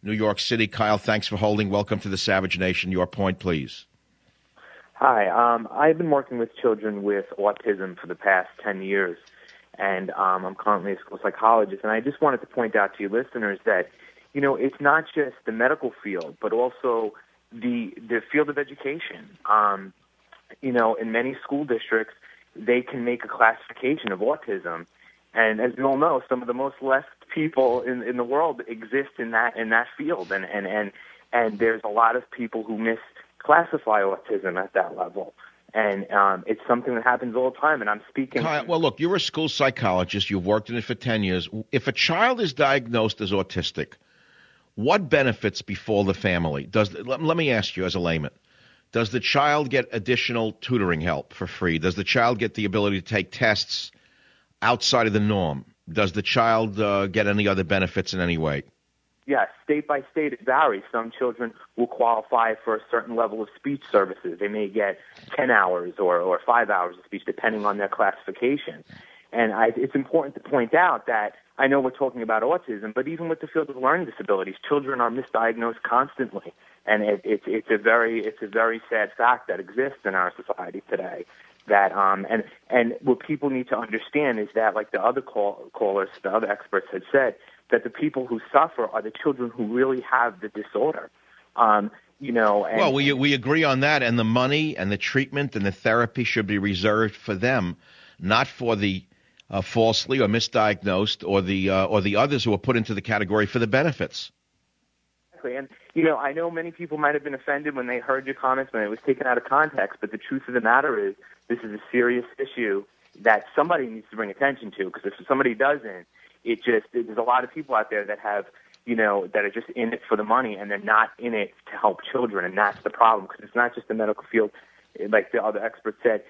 New York City. Kyle, thanks for holding. Welcome to the Savage Nation. Your point, please. Hi. I've been working with children with autism for the past 10 years, and I'm currently a school psychologist. And I just wanted to point out to you listeners that, you know, it's not just the medical field, but also the field of education. You know, in many school districts, they can make a classification of autism. And as we all know, some of the most left people in the world exist in that field. And there's a lot of people who misclassify autism at that level. And it's something that happens all the time. And I'm speaking. Kyle, well, look, you're a school psychologist. You've worked in it for 10 years. If a child is diagnosed as autistic, what benefits befall the family? Let me ask you as a layman. Does the child get additional tutoring help for free? Does the child get the ability to take tests outside of the norm? Does the child get any other benefits in any way? Yes, state by state it varies. Some children will qualify for a certain level of speech services. They may get 10 hours or 5 hours of speech depending on their classification. And it's important to point out that I know we're talking about autism, but even with the field of learning disabilities, children are misdiagnosed constantly. And it's a very sad fact that exists in our society today. That and what people need to understand is that, like the other callers, the other experts had said, that the people who suffer are the children who really have the disorder. You know. And, well, we agree on that, and the money and the treatment and the therapy should be reserved for them, not for the falsely or misdiagnosed or the others who are put into the category for the benefits. Exactly, and you know, I know many people might have been offended when they heard your comments when it was taken out of context, but the truth of the matter is this is a serious issue that somebody needs to bring attention to, because if somebody doesn't, there's a lot of people out there that have, you know, that are just in it for the money and they're not in it to help children, and that's the problem, because it's not just the medical field, like the other experts said.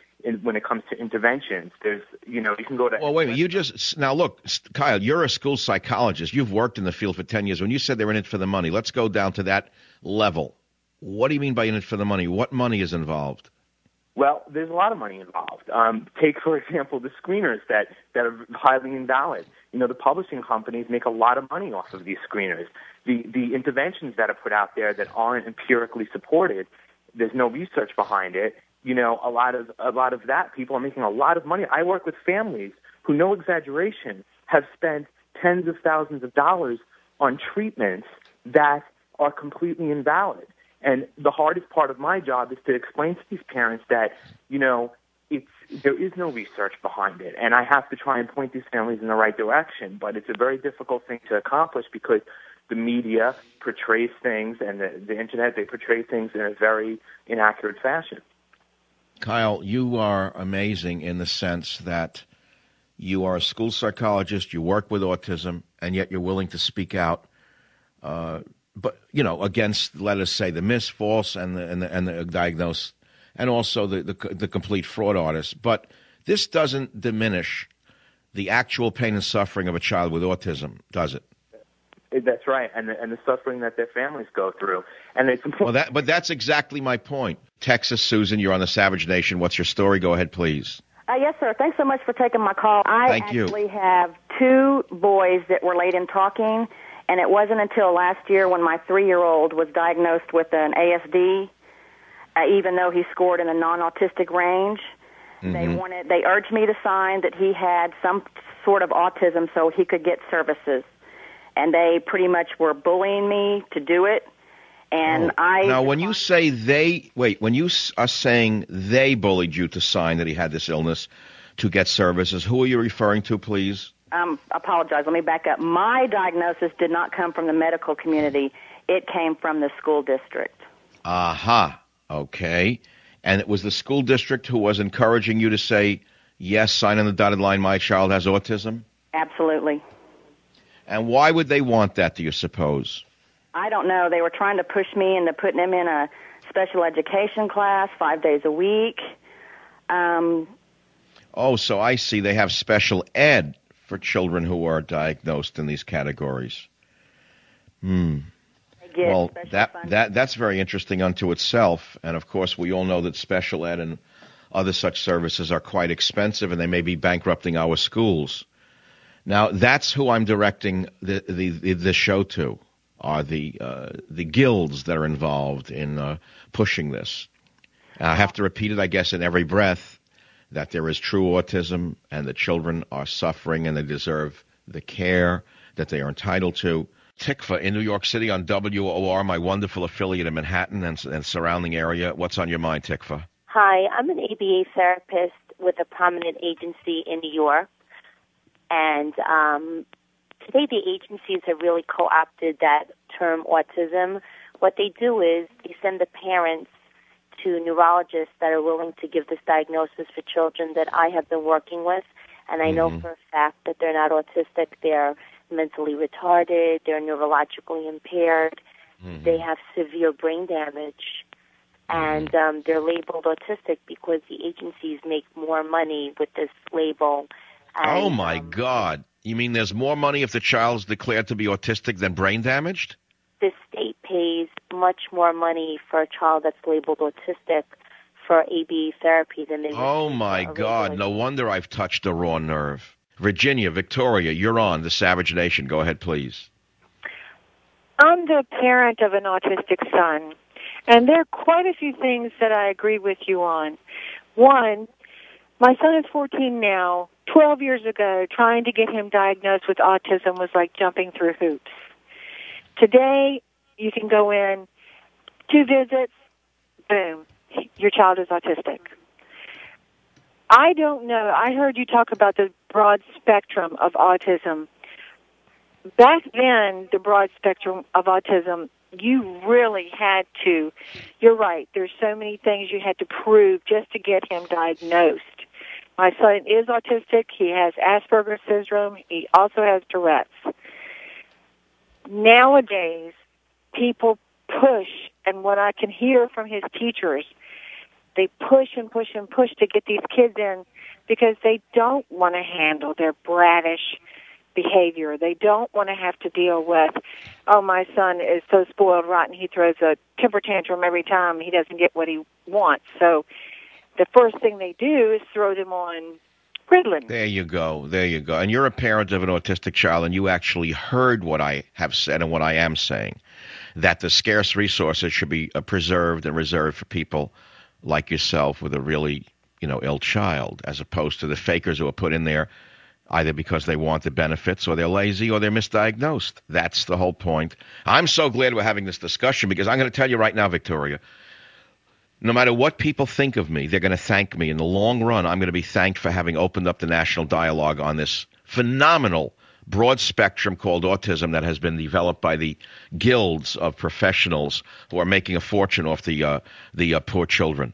When it comes to interventions, there's, you know, you can go to. Well, wait a minute. Now look, Kyle, you're a school psychologist. You've worked in the field for 10 years. When you said they're in it for the money, let's go down to that level. What do you mean by in it for the money? What money is involved? Well, there's a lot of money involved. Take, for example, the screeners that are highly invalid. You know, the publishing companies make a lot of money off of these screeners. The interventions that are put out there that aren't empirically supported, there's no research behind it. You know, a lot of that, people are making a lot of money. I work with families who, no exaggeration, have spent tens of thousands of dollars on treatments that are completely invalid. And the hardest part of my job is to explain to these parents that, you know, there is no research behind it. And I have to try and point these families in the right direction. But it's a very difficult thing to accomplish because the media portrays things, and the Internet, they portray things in a very inaccurate fashion. Kyle, you are amazing in the sense that you are a school psychologist, you work with autism, and yet you're willing to speak out, but you know, against, let us say, the false, and the diagnosed, and also the complete fraud artists. But this doesn't diminish the actual pain and suffering of a child with autism, does it? That's right, and the suffering that their families go through, and it's important. Well, but that's exactly my point. Texas, Susan, you're on the Savage Nation. What's your story? Go ahead, please. Yes, sir. Thanks so much for taking my call. Thank you. I actually have two boys that were late in talking, and it wasn't until last year when my 3-year-old was diagnosed with an ASD, even though he scored in the non-autistic range. Mm-hmm. They urged me to sign that he had some sort of autism so he could get services. And they pretty much were bullying me to do it. And Now, when you say when you are saying they bullied you to sign that he had this illness to get services, who are you referring to, please? Apologize. Let me back up. My diagnosis did not come from the medical community. It came from the school district. Aha. Okay. And it was the school district who was encouraging you to say, yes, sign on the dotted line, my child has autism? Absolutely. And why would they want that, do you suppose? I don't know. They were trying to push me into putting him in a special education class 5 days a week. So I see they have special ed for children who are diagnosed in these categories. Well, that's very interesting unto itself. And, of course, we all know that special ed and other such services are quite expensive, and they may be bankrupting our schools. Now, that's who I'm directing the show to. are the guilds that are involved in pushing this. I have to repeat it, I guess, in every breath, that there is true autism and the children are suffering and they deserve the care that they are entitled to. Tikvah in New York City on WOR, my wonderful affiliate in Manhattan and surrounding area. What's on your mind, Tikvah? Hi, I'm an ABA therapist with a prominent agency in New York. And today the agencies have really co-opted that term autism. What they do is they send the parents to neurologists that are willing to give this diagnosis for children that I have been working with. And I know for a fact that they're not autistic. They're mentally retarded. They're neurologically impaired. They have severe brain damage. And they're labeled autistic because the agencies make more money with this label. And, oh, my God. You mean there's more money if the child is declared to be autistic than brain damaged? The state pays much more money for a child that's labeled autistic for ABA therapy than they Oh, my God. No wonder I've touched a raw nerve. Virginia, Victoria, you're on the Savage Nation. Go ahead, please. I'm the parent of an autistic son, and there are quite a few things that I agree with you on. One, my son is 14 now. 12 years ago, trying to get him diagnosed with autism was like jumping through hoops. Today, you can go in, 2 visits, boom, your child is autistic. I don't know. I heard you talk about the broad spectrum of autism. Back then, the broad spectrum of autism, you really had to, you're right, there's so many things you had to prove just to get him diagnosed. My son is autistic. He has Asperger's syndrome. He also has Tourette's. Nowadays, people push, and what I can hear from his teachers, they push and push and push to get these kids in because they don't want to handle their bratish behavior. They don't want to have to deal with, oh, my son is so spoiled rotten, he throws a temper tantrum every time he doesn't get what he wants. So the first thing they do is throw them on Ritalin. There you go. There you go. And you're a parent of an autistic child, and you actually heard what I have said and what I am saying, that the scarce resources should be preserved and reserved for people like yourself with a really, ill child, as opposed to the fakers who are put in there either because they want the benefits or they're lazy or they're misdiagnosed. That's the whole point. I'm so glad we're having this discussion because I'm going to tell you right now, Victoria, no matter what people think of me, they're going to thank me. In the long run, I'm going to be thanked for having opened up the national dialogue on this phenomenal broad spectrum called autism that has been developed by the guilds of professionals who are making a fortune off the poor children.